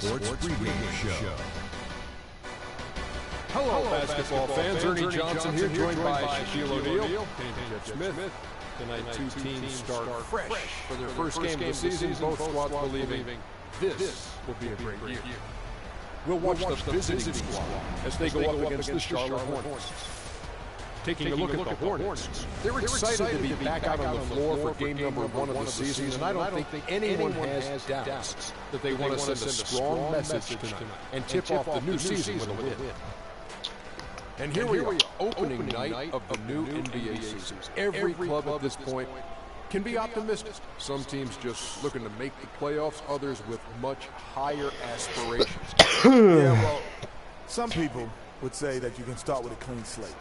Sports Pregame Show. Hello, basketball fans. Ernie Johnson here, joined by Shaquille O'Neal, David Jet Smith. Tonight, two teams start fresh for their first game of the season. Both squads believing this will be a great year. We'll watch the visiting squad as they go up against the Charlotte Hornets. Taking a look at the Hornets, they're excited to be back out on the floor for game number 1 of the season, and I don't think anyone has doubts that they want to send a strong message tonight and tip off the new season with a win. And here we are, opening night of the new NBA season. Every club at this point can be optimistic. Some teams just looking to make the playoffs, others with much higher aspirations. Yeah, well, some people would say that you can start with a clean slate.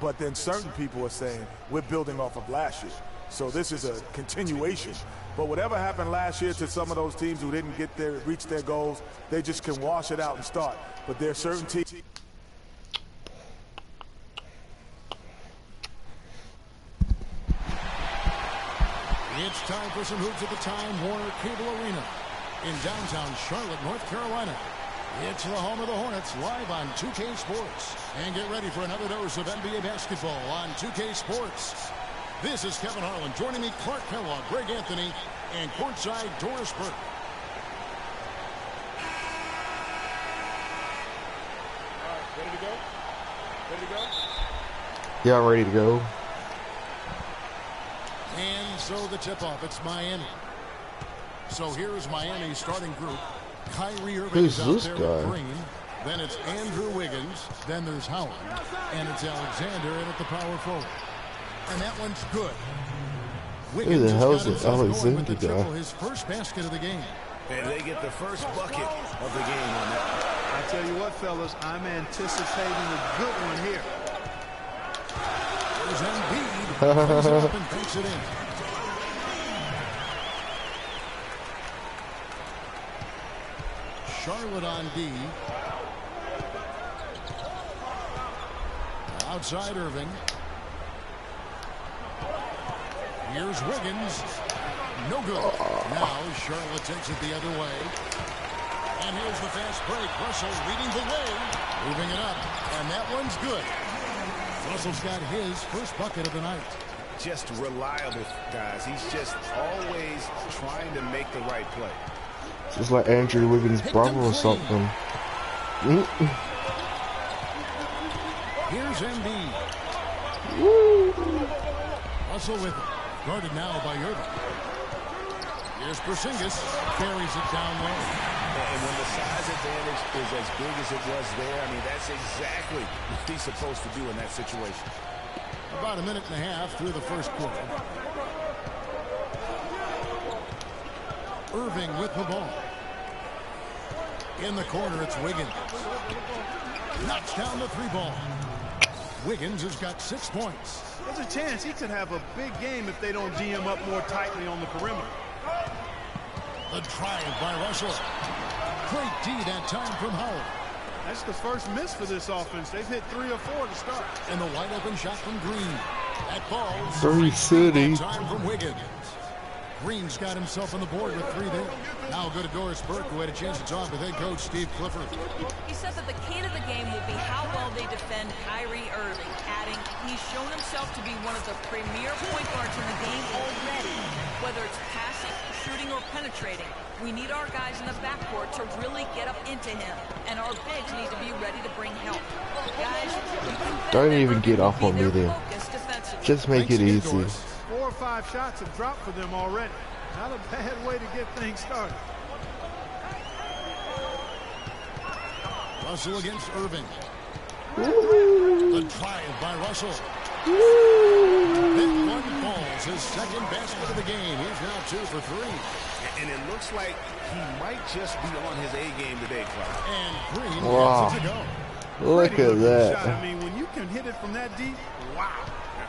But then certain people are saying we're building off of last year. So this is a continuation. But whatever happened last year to some of those teams who didn't reach their goals, they just can wash it out and start. But there are certain teams. It's time for some hoops at the Time Warner Cable Arena in downtown Charlotte, North Carolina. It's the home of the Hornets, live on 2K Sports. And get ready for another dose of NBA basketball on 2K Sports. This is Kevin Harlan. Joining me, Clark Kellogg, Greg Anthony, and courtside Doris Burke. All right, ready to go? Ready to go? Yeah, I'm ready to go. And so the tip-off, it's Miami. So here's Miami's starting group. Kyrie Irving is out there with Green. Then it's Andrew Wiggins. Then there's Howard. And it's Alexander in at the power forward. And that one's good. Wiggins Who the hell is it, Alexander guy? His first basket of the game. And they get the first bucket of the game on that. I tell you what, fellas, I'm anticipating a good one here. There's Embiid. Plays it up and takes it in. Charlotte on D. Outside Irving. Here's Wiggins. No good. Now Charlotte takes it the other way. And here's the fast break. Russell leading the way. Moving it up. And that one's good. Russell's got his first bucket of the night. Just reliable, guys. He's just always trying to make the right play. Just like Andrew Wiggins' brother or something. Here's Embiid. Russell with it. Guarded now by Irving. Here's Porzingis. Carries it down low. And when the size advantage is as big as it was there, I mean, that's exactly what he's supposed to do in that situation. About a minute and a half through the first quarter. Irving with the ball. In the corner, it's Wiggins. Knocks down the three ball. Wiggins has got 6 points. There's a chance he could have a big game if they don't D him up more tightly on the perimeter. The drive by Russell. Great D that time from Howard. That's the first miss for this offense. They've hit 3 or 4 to start. And the wide open shot from Green. That ball's Very city. time from Wiggins. Green's got himself on the board with 3 there. Now go to Doris Burke, who had a chance to talk with head coach Steve Clifford. He said that the key to the game will be how well they defend Kyrie Irving, adding he's shown himself to be one of the premier point guards in the game already. Whether it's passing, shooting, or penetrating, we need our guys in the backcourt to really get up into him, and our bigs need to be ready to bring help. Guys, Don't even get off on me there. Just make it easy. 4 or 5 shots have dropped for them already. Not a bad way to get things started. Russell against Irving. The drive by Russell. That one falls, his second basket of the game. He's now 2 for 3. And it looks like he might just be on his A game today, Clark. And Green Wow. gets it to go. Look at that. Shot. I mean, when you can hit it from that deep, wow.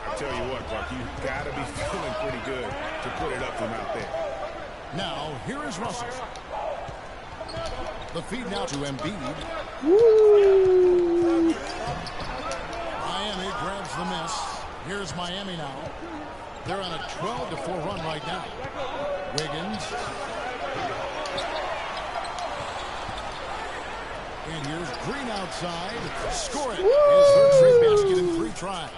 I tell you what, Clark, you got to be feeling pretty good to put it up from out there. Now, here is Russell. The feed now to Embiid. Miami grabs the miss. Here's Miami now. They're on a 12-4 run right now. Wiggins. And here's Green outside. Score it. His third straight basket in 3 tries.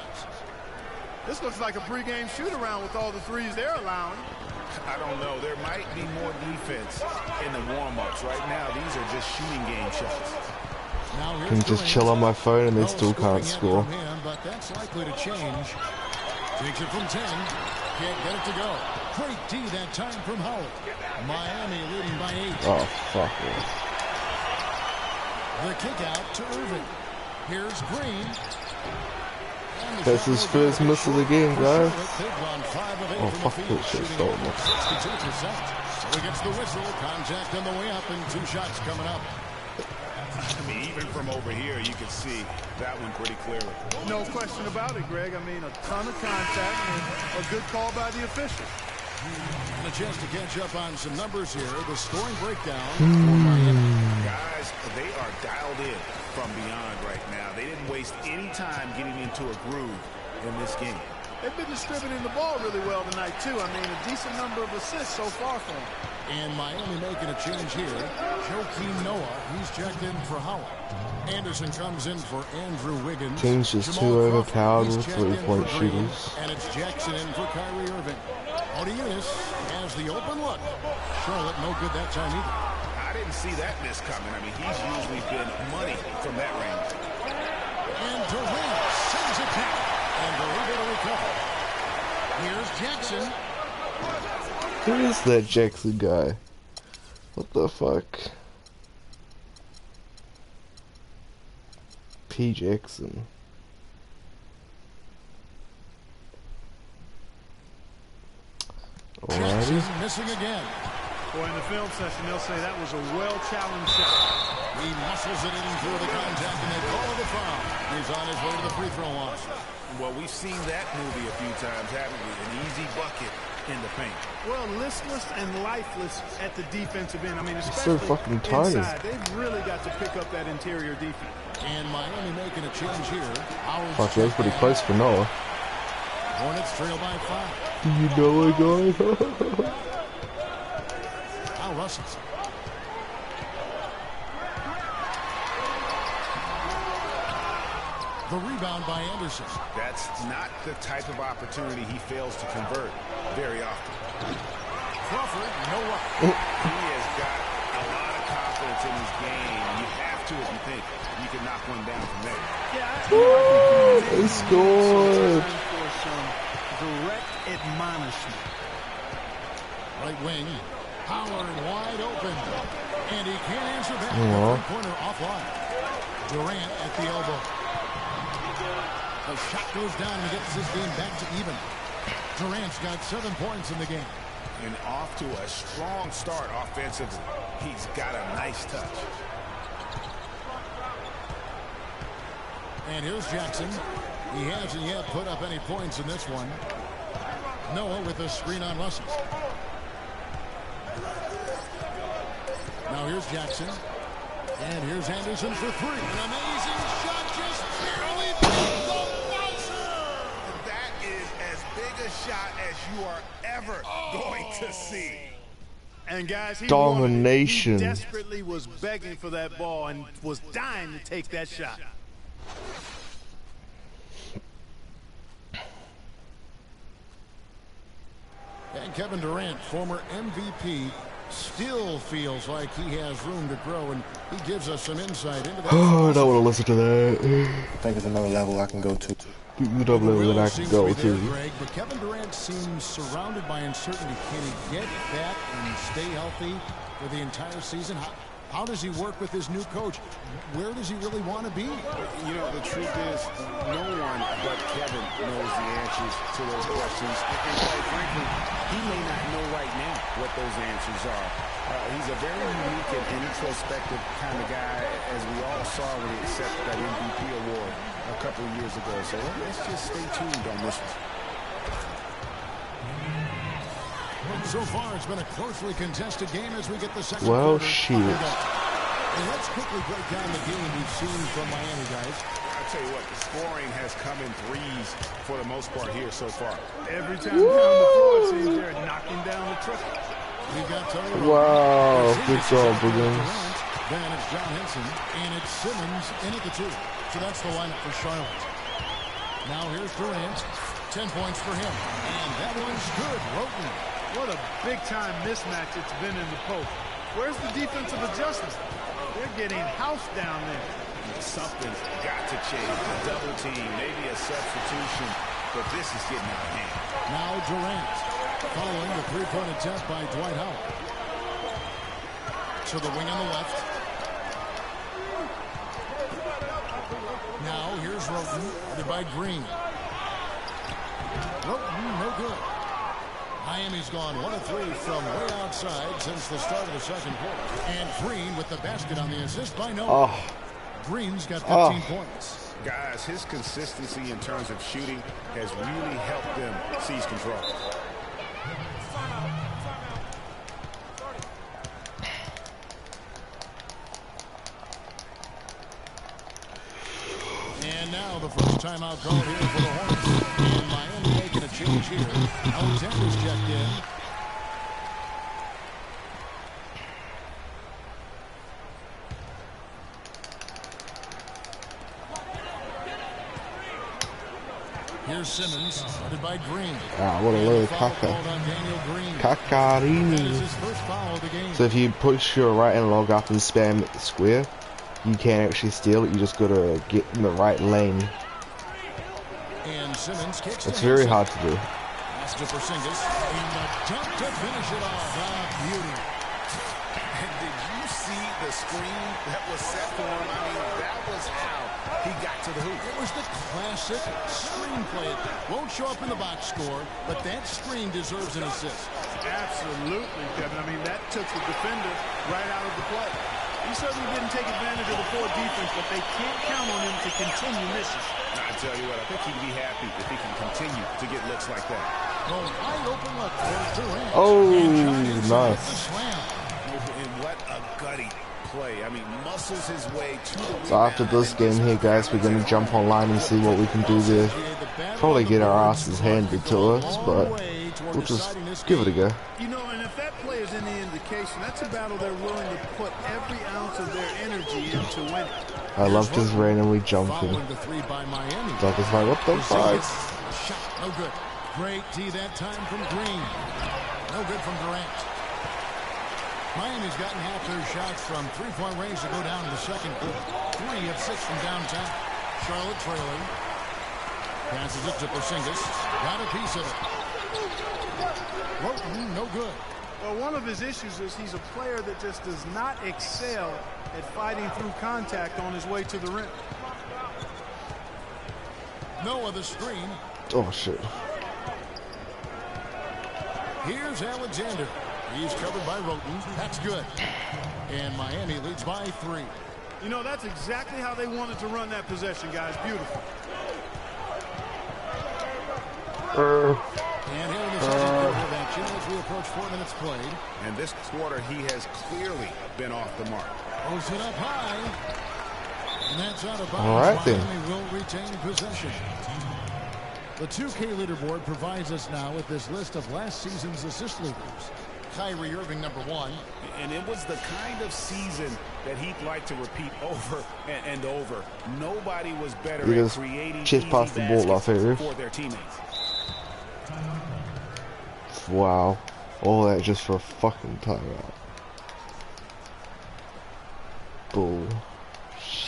This looks like a pregame shoot-around with all the threes they're allowing. I don't know. There might be more defense in the warm-ups. Right now, these are just shooting game shots. I can just chill on my phone and they still can't score. Him, but that's likely to change. Takes it from 10. Can't get it to go. Great D that time from Howard. Miami leading by 8. Oh, fuck it. The kick out to Irving. Here's Green. That's his first miss of the game, guys. Oh, fuck this shit. 62%. So he gets the whistle. Contact on the way up and 2 shots coming up. I mean, even from over here, you can see that one pretty clearly. No question about it, Greg. I mean, a ton of contact and a good call by the official. And a chance to catch up on some numbers here. The scoring breakdown for Miami. Guys, they are dialed in from beyond right now. They didn't waste any time getting into a groove in this game. They've been distributing the ball really well tonight, too. I mean, a decent number of assists so far for them. And Miami making a change here. Joakim Noah, he's checked in for Howard. Anderson comes in for Andrew Wiggins. Team's just too overpowered with 3-point shooters. And it's Jackson in for Kyrie Irving. Odiunas has the open look. Charlotte no good that time either. I didn't see that miss coming. I mean, he's usually been money from that range. And Durant sends it back. And they're able to recover. Here's Jackson. Who is that Jackson guy? What the fuck? P. Jackson. Jackson missing again. Boy, in the film session, they'll say that was a well-challenged shot. He muscles it in through the contact, and they call it a foul. He's on his way to the free throw line. Well, we've seen that movie a few times, haven't we? An easy bucket in the paint. Well, listless and lifeless at the defensive end. I mean, especially so fucking tiny. inside. They've really got to pick up that interior defense. And Miami making a change here. Fuck, that's pretty close for Noah. Hornets trail by 5. Do you know a guy? Al Russell. The rebound by Anderson. That's not the type of opportunity he fails to convert very often. Crawford, no way. He has got a lot of confidence in his game. You have to if you think you can knock one down from there. Yeah, He scored. For some direct admonishment. Right wing. Howard wide open. And he can't answer back. Corner offline. Durant at the elbow. The shot goes down and gets this game back to even. Durant's got 7 points in the game. And off to a strong start offensively. He's got a nice touch. And here's Jackson. He hasn't yet put up any points in this one. Noah with a screen on Russell. Now here's Jackson. And here's Anderson for 3. An amazing shot, just barely beat the buzzer. That is as big a shot as you are ever going to see. And guys, he domination. He desperately was begging for that ball and was dying to take that shot. And Kevin Durant, former MVP, still feels like he has room to grow, and he gives us some insight into that. Oh, I don't want to listen to that. I think it's another level I can go to. The level that I can go to. Greg, but Kevin Durant seems surrounded by uncertainty. Can he get back and stay healthy for the entire season? How does he work with his new coach? Where does he really want to be? You know, the truth is, no one but Kevin knows the answers to those questions. And quite frankly, he may not know right now what those answers are. He's a very unique and introspective kind of guy, as we all saw when he accepted that MVP award a couple of years ago. So let's just stay tuned on this one. So far, it's been a closely contested game as we get the second well, quarter. shit. And let's quickly break down the game we've seen from Miami, guys. I'll tell you what, the scoring has come in threes for the most part here so far. Every time down the floor, it seems they're knocking down the triple. We got wow, good job, Wiggins. Then it's John Henson, and it's Simmons in at the 2. So that's the lineup for Charlotte. Now here's Durant. 10 points for him. And that one's good. Roten. What a big-time mismatch it's been in the post. Where's the defensive adjustment? They're getting housed down there. Something's got to change. A double team, maybe a substitution, but this is getting out of hand. Now Durant, following the three-point attempt by Dwight Howard. To the wing on the left. Now here's Roten, headed by Green. Roten, no good. Miami's gone 1 of 3 from way outside since the start of the second quarter. And Green with the basket on the assist by Noah. Oh. Green's got 15 points. Guys, his consistency in terms of shooting has really helped them seize control. And now the first timeout called here for the Hornets. And Miami making a change here. Alexander's checked in. Here's Simmons, headed by Green. Ah, what a little Kaka. Kakarini. So if you push your right analog up and spam square, you can't actually steal it. You just gotta get in the right lane. And Simmons kicks. It's very hard to do. Pass to Porzingis. And the dunk to finish it off. Beauty. And did you see the screen that was set for him? I mean, that was how he got to the hoop. It was the classic screen play. Won't show up in the box score, but that screen deserves an assist. Absolutely, Kevin. I mean, that took the defender right out of the play. He certainly didn't take advantage of the poor defense, but they can't count on him to continue misses. I tell you what, I think he'd be happy if he can continue to get looks like that. Going wide open look. Durant. Oh, nice. And what a gutty play. I mean, muscles his way to the So after this game here, guys, we're going to jump online and see what we can do there. Probably get our asses handed to us, but we'll just give it a go. You know, and if that play is any indication, that's a battle they're willing to put every ounce of their energy into winning. I love this randomly jumping. Doug is like, what the fuck? Shot, no good. Great D that time from Green. No good from Durant. Miami's gotten half their shots from three-point range to go down in the second quarter. 3 of 6 from downtown. Charlotte trailing. Passes it to Porzingis. Got a piece of it. Roten, no good. Well, one of his issues is he's a player that just does not excel at fighting through contact on his way to the rim. Noah the screen. Oh, shit. Here's Alexander. He's covered by Roten. That's good. And Miami leads by 3. You know, that's exactly how they wanted to run that possession, guys. Beautiful. And here in the second quarter of action as we approach 4 minutes played. And this quarter, he has clearly been off the mark. Goes it up high. And that's out of bounds. All right, then. Miami will retain possession. The 2K leaderboard provides us now with this list of last season's assist leaders. Kyrie Irving, number 1. And it was the kind of season that he'd like to repeat over and over. Nobody was better at creating easy baskets for their teammates. Wow. All that just for a fucking timeout. Bull.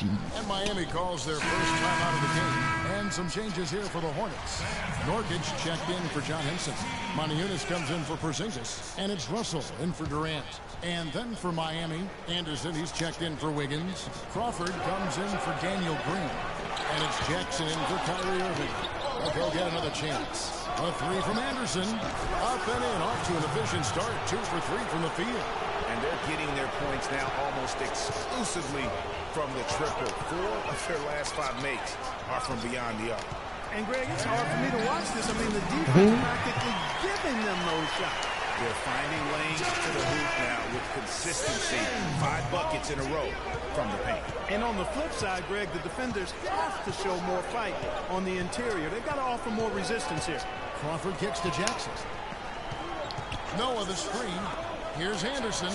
And Miami calls their first timeout of the game. And some changes here for the Hornets. Nurkic checked in for John Henson. Moniunas comes in for Porzingis. And it's Russell in for Durant. And then for Miami, Anderson, he's checked in for Wiggins. Crawford comes in for Daniel Green. And it's Jackson in for Kyrie Irving. They'll get another chance. A 3 from Anderson. Up and in, off to an efficient start. 2 for 3 from the field. And they're getting their points now almost exclusively from the triple. 4 of their last 5 makes are from beyond the arc. And Greg, it's hard for me to watch this. I mean, the defense practically giving them those shots. They're finding lanes to the hoop now with consistency. 5 buckets in a row from the paint. And on the flip side, Greg, the defenders have to show more fight on the interior. They've got to offer more resistance here. Crawford kicks to Jackson. Noah the screen. Here's Anderson.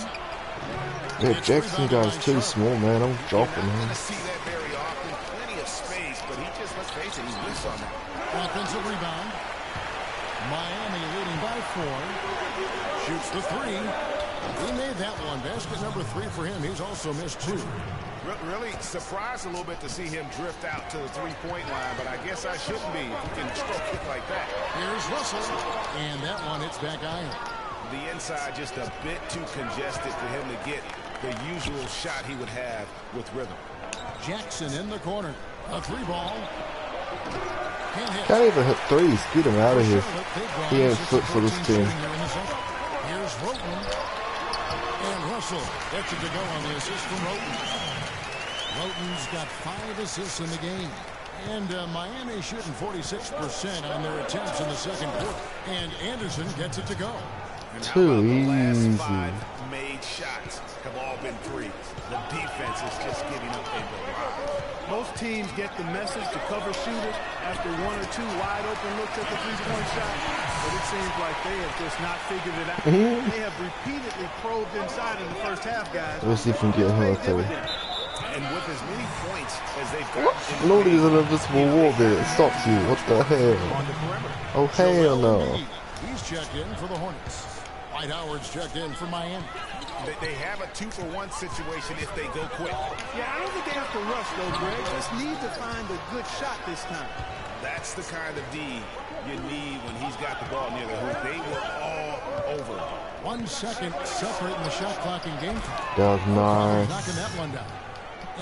Yeah, Jackson guy's too small, man. I'm dropping him. See that very often. Plenty of space, but he just, let's face it, he's loose on that. Offensive rebound. Miami leading by 4. Shoots the 3. He made that one. Basket number 3 for him. He's also missed 2. Really surprised a little bit to see him drift out to the three-point line, but I guess I shouldn't be if he can stroke it like that. Here's Russell, and that one hits back iron. The inside just a bit too congested for him to get the usual shot he would have with rhythm. Jackson in the corner. A 3-ball. Can't even hit threes. Get him out of here. He ain't fit for this team. Here's Roten. And Russell gets it to go on the assist from Roten. Roten's got 5 assists in the game. And Miami shooting 46% on their attempts in the second quarter. And Anderson gets it to go. Too easy. The last 5 made shots have all been threes. The defense is just giving up a lot. Most teams get the message to cover shooters after 1 or 2 wide open looks at the three-point shot, but it seems like they have just not figured it out. They have repeatedly probed inside in the first half, guys. Let's see if we can get him through. And with as many points as they've got, Nobody's an invisible wall there. It stops you. What the hell? Oh hell no. He's checked in for the Hornets. Dwight Howard's checked in for Miami. They have a 2-for-1 situation if they go quick. Yeah, I don't think they have to rush, though, Greg. Just need to find a good shot this time. That's the kind of D you need when he's got the ball near the hoop. They were all over. 1 second separating the shot clock in game. That was nice. Knocking that one down.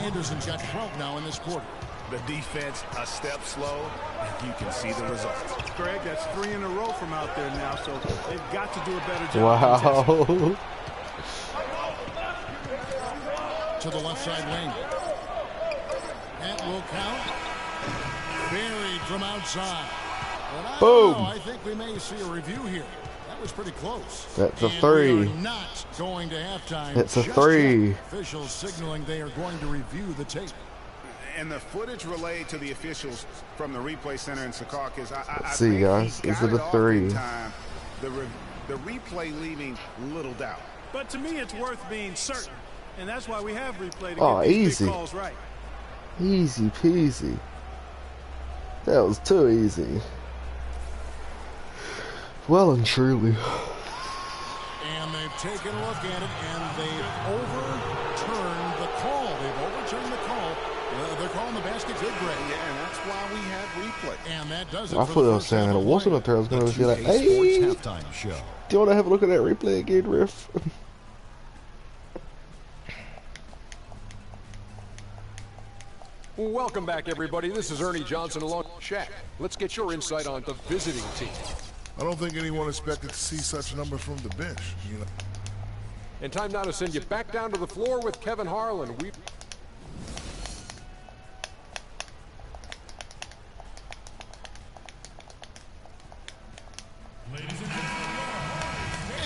Anderson's got 12 now in this quarter. The defense a step slow, and you can see the results. Greg, that's 3 in a row from out there now, so they've got to do a better job. Wow. To the left side wing. That will count. Buried from outside. But Boom. I think we may see a review here. That was pretty close. That's a and 3. we are not going to halftime. It's a 3. Officials signaling they are going to review the tape. And the footage relayed to the officials from the replay center in Secaucus. Let's see, guys. Is it a 3? The replay leaving little doubt. But to me, it's worth being certain. And that's why we have replay to Oh, get these easy. big calls right. Easy peasy. That was too easy. Well and truly. And they've taken a look at it, and they've overturned the call. They're calling the basket good, Greg. Yeah, and that's why we have replay. And that does it. I thought I was saying that it wasn't a 3. I was going to say like, hey, do you want to have a look at that replay again, Riff? Welcome back, everybody. This is Ernie Johnson along with Shaq. Let's get your insight on the visiting team. I don't think anyone expected to see such numbers from the bench, you know. And time now to send you back down to the floor with Kevin Harlan.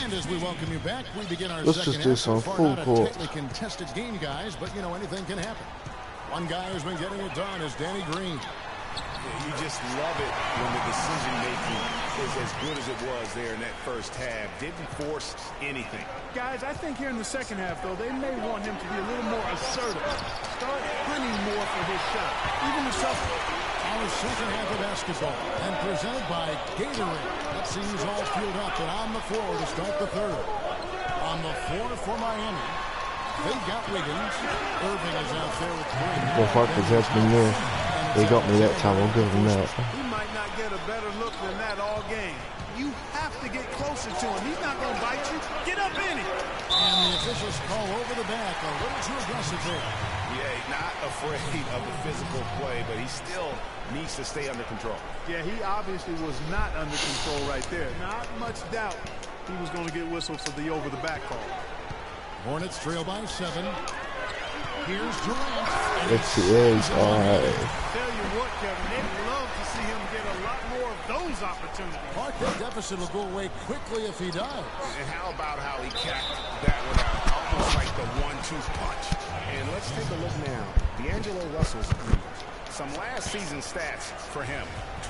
And as we welcome you back, we begin our Let's second just do half. some So far, full not a court. tightly contested game, guys, but you know anything can happen. One guy who's been getting it done is Danny Green. You just love it when the decision making is as good as it was there in that first half. Didn't force anything. Guys, I think here in the second half, though, they may want him to be a little more assertive. Start hunting more for his shot. Even the Our second half of basketball, and presented by Gatorade. That seems all fueled up and on the floor to start the third. On the floor for Miami, they've got Wiggins. Irving is out there with Green. Well, Farcry's has been there. They got me that time. I'll give them that. He might not get a better look than that all game. You have to get closer to him. He's not going to bite you. Get up in it. And the officials call over the back. A little too aggressive there. Yeah, not afraid of the physical play, but he still needs to stay under control. Yeah, he obviously was not under control right there. Not much doubt he was going to get whistled for the over-the-back call. Hornets trail by 7. Here's Durant. It's the edge. All right. Tell you what, Kevin, they'd love to see him get a lot more of those opportunities. Farcry deficit will go away quickly if he does. And how about how he capped that one out? Almost like the 1-2 punch. And let's take a look now. D'Angelo Russell's numbers. Some last season stats for him.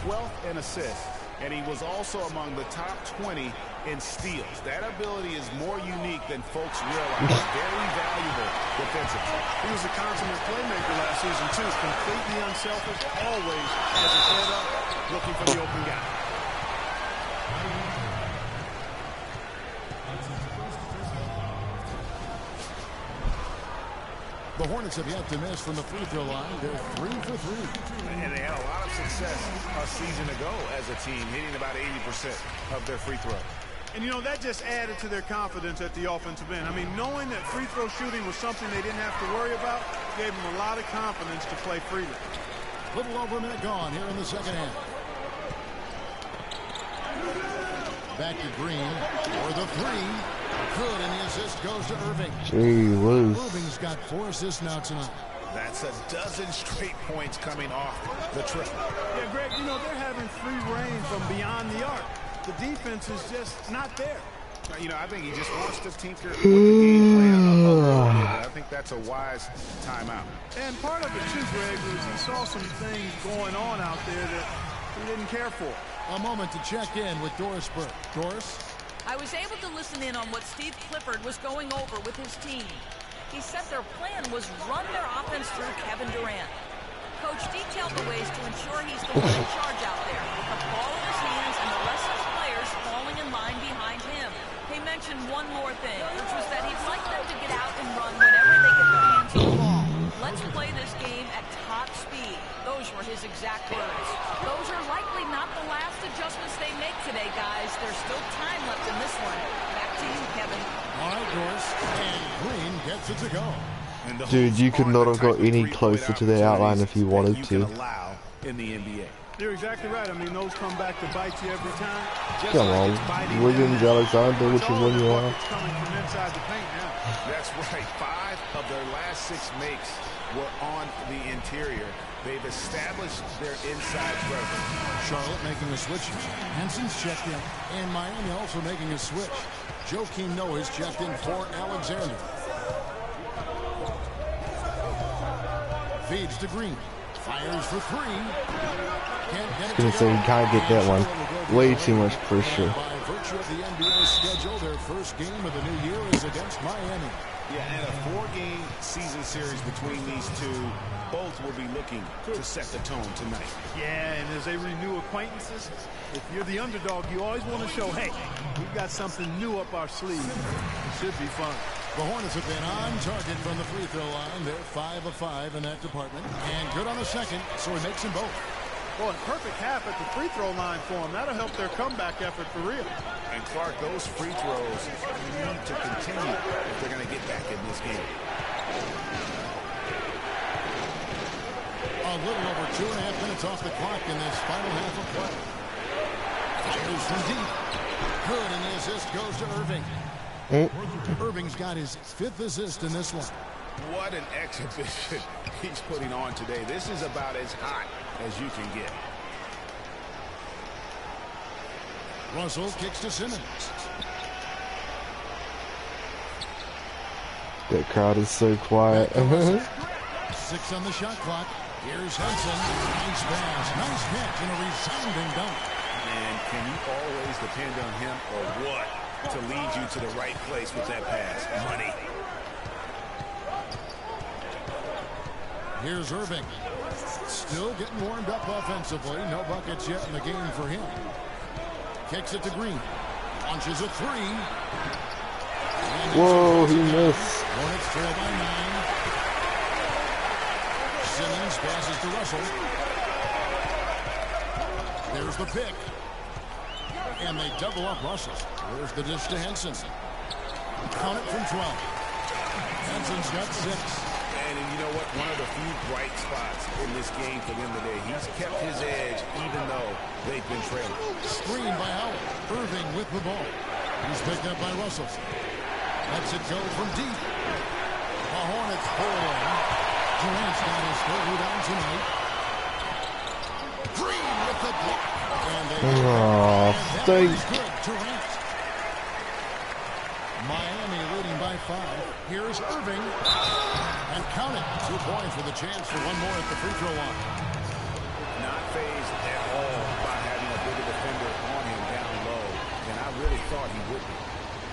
12th in assists, and he was also among the top 20 in steals. That ability is more unique than folks realize. Very valuable defensively. He was a consummate playmaker last season, too. Completely unselfish, always has his head up, looking for the open guy. The Hornets have yet to miss from the free throw line. They're 3 for 3. And they had a lot of success a season ago as a team, hitting about 80% of their free throws. And, you know, that just added to their confidence at the offensive end. I mean, knowing that free throw shooting was something they didn't have to worry about gave them a lot of confidence to play freely. Little over a minute gone here in the second half. Back to Green for the three. Good, and the assist goes to Irving. Gee whiz. Irving's got 4 assists now tonight. That's a dozen straight points coming off the triple. Yeah, Greg, you know, they're having free reign from beyond the arc. The defense is just not there. You know, I think he just wants to tinker with the game plan a little bit. I think that's a wise timeout. And part of it, too, Greg, was he saw some things going on out there that he didn't care for. A moment to check in with Doris Burke. Doris? I was able to listen in on what Steve Clifford was going over with his team. He said their plan was run their offense through Kevin Durant. Coach detailed the ways to ensure he's the one in charge out there, with the ball in his hands and the rest of the players falling in line behind him. He mentioned one more thing, which was that he'd like them to get out and run whenever they get their hands on the ball. Let's play this game at top speed. Those were his exact words. Those are likely not the last adjustments they make today, guys. There's still time left in this one. Back to you, Kevin. All right, Doris. And Green gets it to go. Dude, you could not have got any closer to the outline if you wanted to. In the NBA. You're exactly right. I mean, those come back to bite you every time. Just Come like on, it's biting Williams, them. Alexander, which is one you are. It's coming from inside the paint now. That's right. 5 of their last 6 makes were on the interior. They've established their inside presence. Charlotte making a switch. Henson's checked in. And Miami also making a switch. Joakim Noah's checked in for Alexander. Feeds to Green. Fires for 3. I was gonna say, you can't get that one. Way too much pressure. By virtue of the NBA schedule, their first game of the new year is against Miami. Yeah, and a 4-game season series between these two. Both will be looking to set the tone tonight. Yeah, and as they renew acquaintances, if you're the underdog, you always want to show, hey, we've got something new up our sleeve. It should be fun. The Hornets have been on target from the free throw line. They're 5 of 5 in that department. And good on the second, so he makes them both. Well, a perfect half at the free throw line for them. That'll help their comeback effort for real. And Clark, those free throws need to continue if they're going to get back in this game. A little over 2.5 minutes off the clock in this final half of play. Fires from deep. Good, and the assist goes to Irving. Irving's got his 5th assist in this one. What an exhibition he's putting on today. This is about as hot as you can get. Russell kicks to Simmons. That crowd is so quiet. 6 on the shot clock. Here's Henson. Nice pass. Nice catch and a resounding dunk. And can you always depend on him or what to lead you to the right place with that pass? Money. Here's Irving. Still getting warmed up offensively. No buckets yet in the game for him. Kicks it to Green. Launches a 3. Whoa, he missed. Hornets trail by 9. Simmons passes to Russell. There's the pick. And they double up Russell. There's the dish to Henson. Count it from 12. Henson's got 6. And you know what? One of the few bright spots in this game for them today. He's kept his edge even though they've been trailing. Screen by Howard. Irving with the ball. He's picked up by Russell. Lets it go from deep. The Hornets pull in. Durant's got his 3rd rebound tonight. Green with the block. And they thank good. Durant. Miami leading by 5. Here's Irving. And count it. 2 points with a chance for one more at the free throw line. Not fazed at all by having a bigger defender really thought he would be.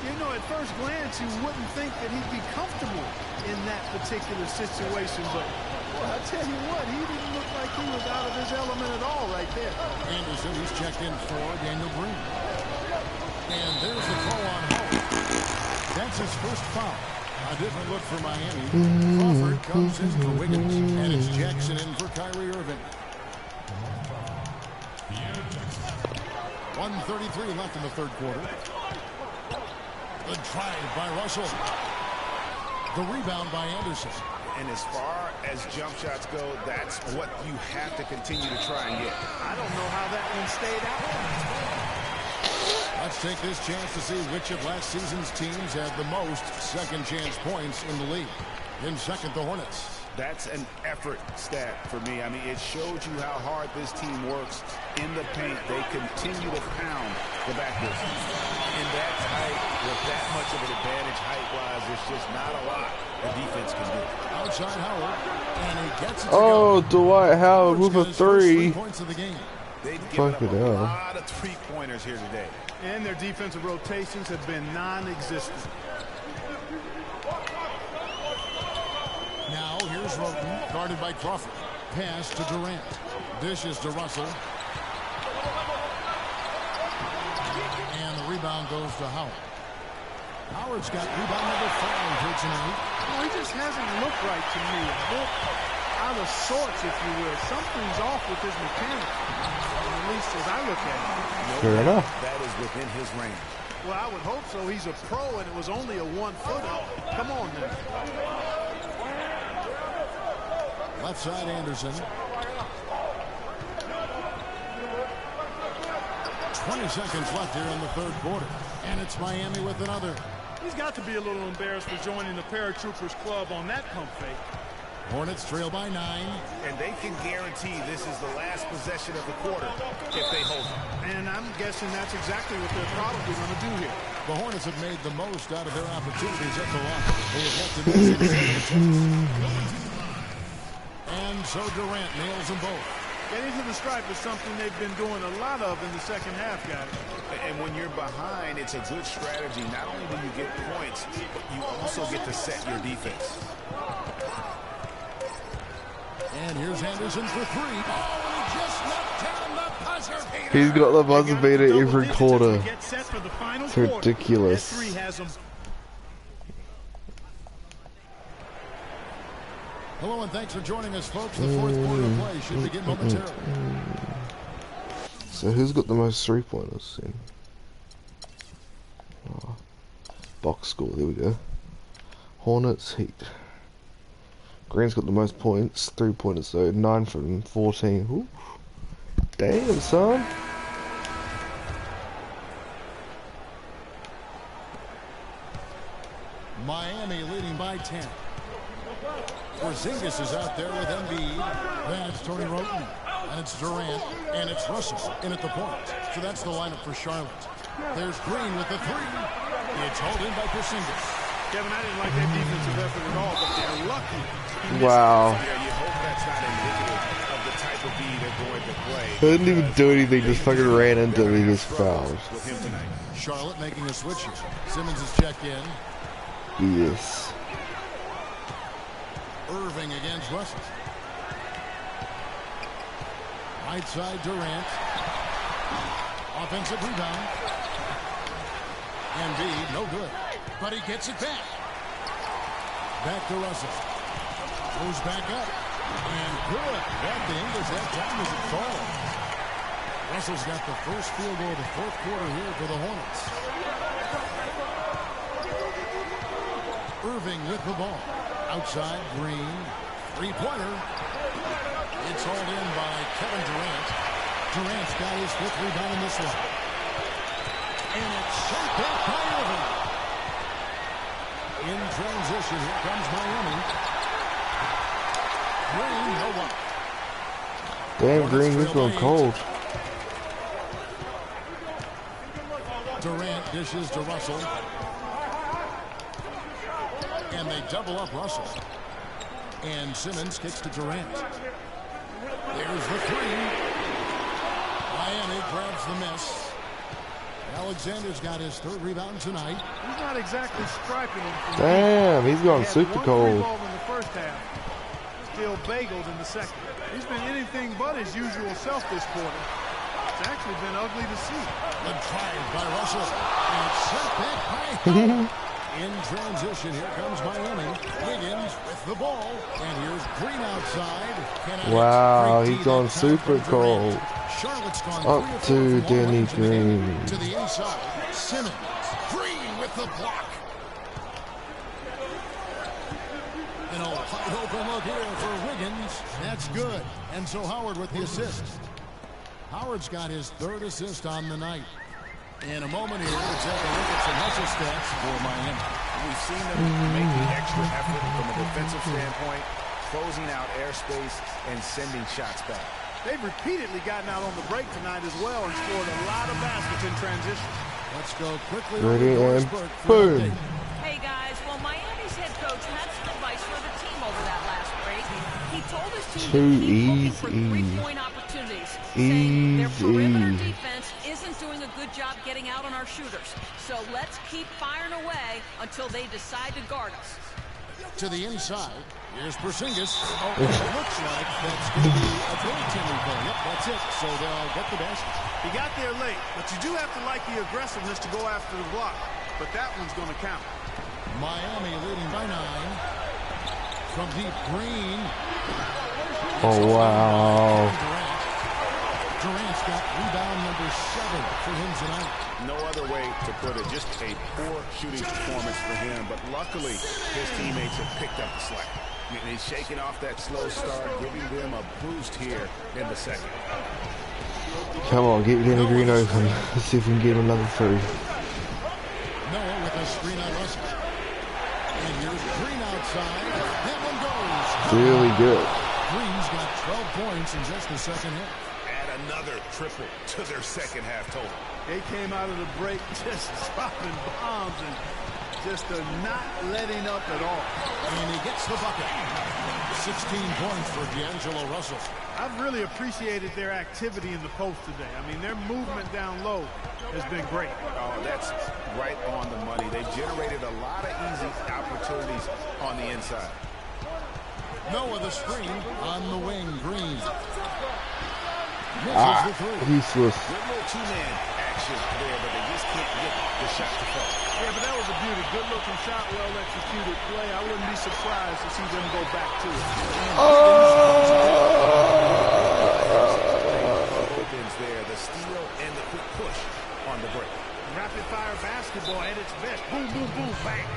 You know, at first glance, you wouldn't think that he'd be comfortable in that particular situation, but well, I tell you what, he didn't look like he was out of his element at all right there. Anderson, he's checked in for Daniel Green. And there's the throw on home. That's his first foul. A different look for Miami. Crawford comes in for Wiggins, and it's Jackson in for Kyrie Irving. 1:33 left in the third quarter. The drive by Russell. The rebound by Anderson. And as far as jump shots go, that's what you have to continue to try and get. I don't know how that one stayed out. Let's take this chance to see which of last season's teams had the most second chance points in the league. In second, the Hornets. That's an effort stat for me. I mean, it shows you how hard this team works in the paint. They continue to pound the backboard. In that tight, with that much of an advantage height-wise, there's just not a lot the defense can do. Outside Howard, and he gets it to Oh, go. Dwight Howard with a three. Points of the game. They've given up Fuck it a up. lot of three-pointers here today. And their defensive rotations have been non-existent. Now here's Roten, guarded by Crawford. Pass to Durant. Dishes to Russell. And the rebound goes to Howard. Howard's got rebound number 5 here tonight. Well, he just hasn't looked right to me. A bit out of sorts, if you will. Something's off with his mechanics, at least as I look at it. Fair enough. That is within his range. Well, I would hope so. He's a pro, and it was only a 1-footer. Come on now. Left side Anderson. 20 seconds left here in the third quarter. And it's Miami with another. He's got to be a little embarrassed for joining the Paratroopers Club on that pump fake. Hornets trail by 9. And they can guarantee this is the last possession of the quarter if they hold it. And I'm guessing that's exactly what they're probably going to do here. The Hornets have made the most out of their opportunities at the line. They have yet to miss it. And so Durant nails them both. Getting to the stripe is something they've been doing a lot of in the second half, guys. And when you're behind, it's a good strategy. Not only do you get points, but you also get to set your defense. And here's Anderson for 3. Oh, he just knocked down the buzzer beater. He's got the buzzer beater every quarter. It's ridiculous. Hello and thanks for joining us, folks. The fourth quarter of play should begin momentarily. So who's got the most three-pointers then? Oh, box score, there we go. Hornets, Heat. Green's got the most points, three-pointers though, 9 from 14. Ooh. Damn, son. Miami leading by 10. Porzingis is out there with Embiid. Then it's Tony Roten. And it's Durant. And it's Russell in at the point. So that's the lineup for Charlotte. There's Green with the 3. It's hauled in by Porzingis. Kevin, I didn't like that defensive effort at all, but they're lucky. Wow. Yeah, you hope that's not indicative of the type of B they're going to play. They didn't even do anything, just fucking ran into me, he gets fouled. With him tonight. Charlotte making a switch here. Simmons is checked in. Yes. Irving against Russell. Right side Durant. Offensive rebound. Embiid, no good. But he gets it back. Back to Russell. Goes back up. And good. That the English that time as it falls. Russell's got the first field goal of the fourth quarter here for the Hornets. Irving with the ball. Outside, Green. Three-pointer. It's hauled in by Kevin Durant. Durant's got his 5th rebound in this one. And it's shot back by Irving. In transition, here comes Miami. Green, no one. Damn, Green, he's going cold. Durant dishes to Russell. And they double up Russell. And Simmons kicks to Durant. There's the 3. Miami grabs the miss. Alexander's got his 3rd rebound tonight. He's not exactly striping him. Damn, he's gone super cold. In the first half, still bageled in the second. He's been anything but his usual self this quarter. It's actually been ugly to see. Good drive by Russell. And it's sent back by Howard. In transition, here comes Miami. Wiggins with the ball. And here's Green outside. Wow, he's gone super cold. Charlotte's gone up to Danny Green. To the inside. Simmons. Green with the block. And a wide open look here for Wiggins. That's good. And so Howard with the assist. Howard's got his 3rd assist on the night. In a moment here, we'll take a look at some hustle stats for Miami. We've seen them make the extra effort from a defensive standpoint, closing out airspace and sending shots back. They've repeatedly gotten out on the break tonight as well and scored a lot of baskets in transition. Let's go quickly. Ready and boom. Hey guys, well Miami's head coach had some advice for the team over that last break. He told his team to keep looking for 3-point opportunities, saying their perimeter defense isn't doing a good job getting out on our shooters. So let's keep firing away until they decide to guard us. To the inside. Here's Porzingis. Oh, it looks like that's going to be a goaltending goal. Yep, that's it. So they'll get the basket. He got there late, but you do have to like the aggressiveness to go after the block. But that one's going to count. Miami leading by 9. From deep, Green. Oh, wow. Durant's got rebound number 7 for him tonight. No other way to put it. Just a poor shooting performance for him. But luckily, his teammates have picked up the slack. And he's shaking off that slow start, giving them a boost here in the second. Come on, get Danny Green open. Let's see if we can get him another 3. Noah with a screen on Russell. And here's Green outside. That one goes. Really good. Green's got 12 points in just the second half. Another triple to their second half total. They came out of the break just dropping bombs and just not letting up at all. And he gets the bucket. 16 points for D'Angelo Russell. I've really appreciated their activity in the post today. I mean, their movement down low has been great. Oh, that's right on the money. They generated a lot of easy opportunities on the inside. Noah the screen on the wing. Green. Useless. Good little two-man action there, but they just can't get the shot to fall. Yeah, but that was a beauty. Good-looking shot, well-executed play. I wouldn't be surprised to see them go back to it. Opens there, the steal and the quick push on the break. Rapid-fire basketball at its best. Boom, boom, boom, bang.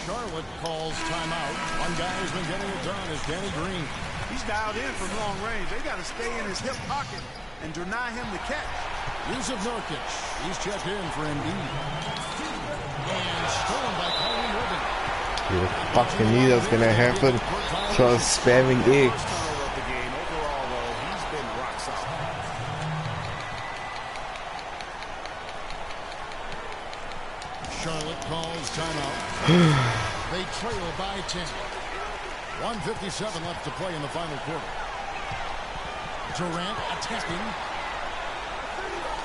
Charlotte calls timeout. One guy who's been getting it done is Danny Green. He's dialed in from long range. They got to stay in his hip pocket and deny him the catch. Yusuf Nurkic. He's checked in for Embiid. And stolen by Kyrie Irving. You fucking knew that was going to happen. So I was spamming X. Overall, though, he's been rock solid. Charlotte calls timeout. They trail by 10. 1:57 left to play in the final quarter. Durant attacking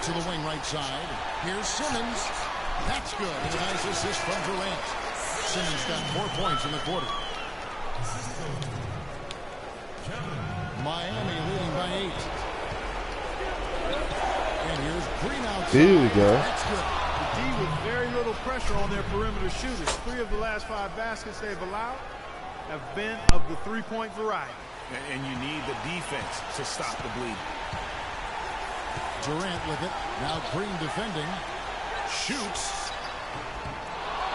to the wing right side. Here's Simmons. That's good. And a nice assist from Durant. Simmons got 4 points in the quarter. Miami leading by 8. And here's Green outside. Here we go. That's good. D with very little pressure on their perimeter shooters. 3 of the last 5 baskets they've allowed have been of the 3-point variety. And you need the defense to stop the bleed. Durant with it. Now Green defending. Shoots.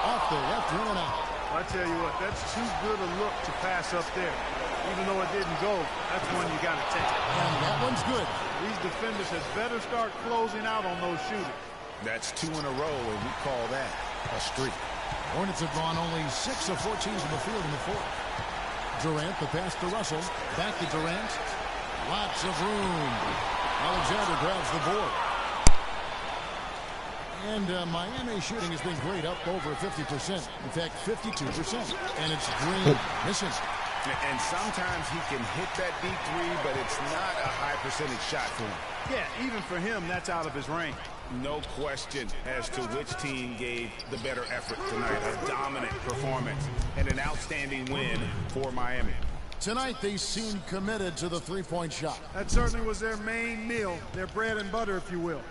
Off the left rim and out. I tell you what, that's too good a look to pass up there. Even though it didn't go, that's one you got to take. And that one's good. These defenders had better start closing out on those shooters. That's 2 in a row, and we call that a streak. Hornets have gone only 6 of 14 to the field in the fourth. Durant, the pass to Russell. Back to Durant. Lots of room. Alexander grabs the board. And Miami shooting has been great, up over 50%. In fact, 52%. And it's Green missing. And sometimes he can hit that deep three, but it's not a high percentage shot for him. Yeah, even for him, that's out of his range. No question as to which team gave the better effort tonight. A dominant performance and an outstanding win for Miami. Tonight, they seemed committed to the three-point shot. That certainly was their main meal, their bread and butter, if you will.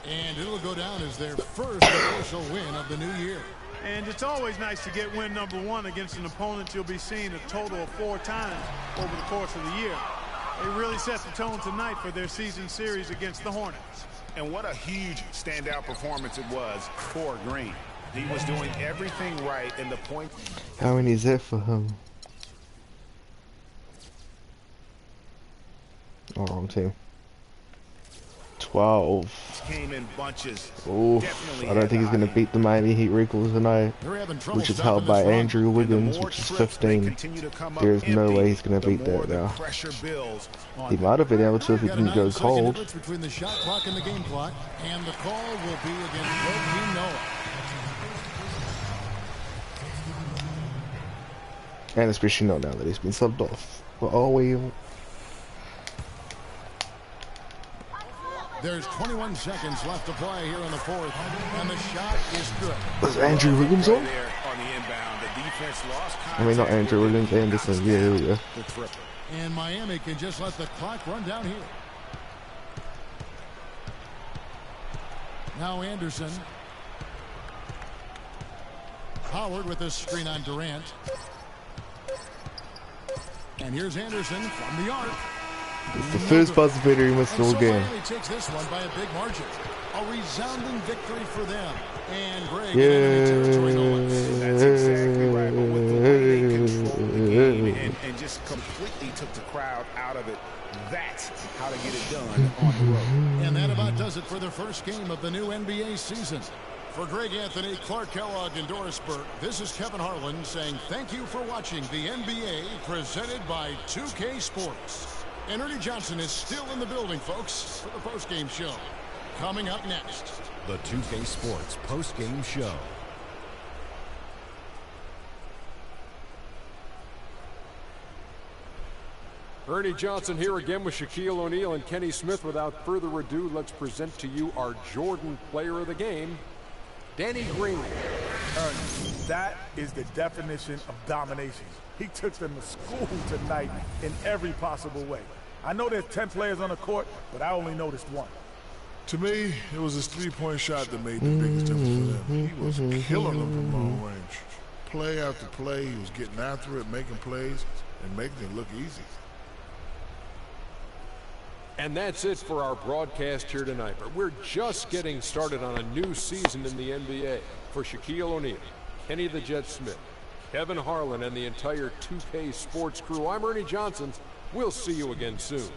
And it'll go down as their first official win of the new year. And it's always nice to get win number one against an opponent you'll be seeing a total of 4 times over the course of the year. They really set the tone tonight for their season series against the Hornets. And what a huge standout performance it was for Green. He was doing everything right in the point. How many is that for him? Oh, wrong team. 12. Came in bunches. Oof, I don't think he's going to beat the Miami Heat recalls tonight, which is held by Andrew Wiggins, which is 15. There is no way he's going to beat that now. He might have been able to if he didn't go cold. Between the shot clock and the game clock, and the call will be against Reggie Noah. And especially not now that he's been subbed off. But oh well. There's 21 seconds left to play here in the fourth, and the shot is good. Was Andrew Wiggins on? I mean, not Andrew Wiggins, Anderson. Yeah, here we go. And Miami can just let the clock run down here. Now Anderson. Howard with this screen on Durant. And here's Anderson from the arc. It's the first buzzer beater he missed all game. Miami takes this one by a big margin. A resounding victory for them. And Greg That's exactly right. But with the way they controlled the game and just completely took the crowd out of it, that's how to get it done on the road. And that about does it for the first game of the new NBA season. For Greg Anthony, Clark Kellogg, and Doris Burke, this is Kevin Harlan saying thank you for watching the NBA presented by 2K Sports. And Ernie Johnson is still in the building, folks, for the postgame show. Coming up next, the 2K Sports postgame show. Ernie Johnson here again with Shaquille O'Neal and Kenny Smith. Without further ado, let's present to you our Jordan player of the game, Danny Green. That is the definition of domination. He took them to school tonight in every possible way. I know there's 10 players on the court, but I only noticed one. To me, it was his three-point shot that made the biggest difference for them. He was killing them from long range. Play after play, he was getting after it, making plays, and making it look easy. And that's it for our broadcast here tonight. But we're just getting started on a new season in the NBA. For Shaquille O'Neal, Kenny the Jet Smith, Kevin Harlan, and the entire 2K Sports crew, I'm Ernie Johnson. We'll see you again soon.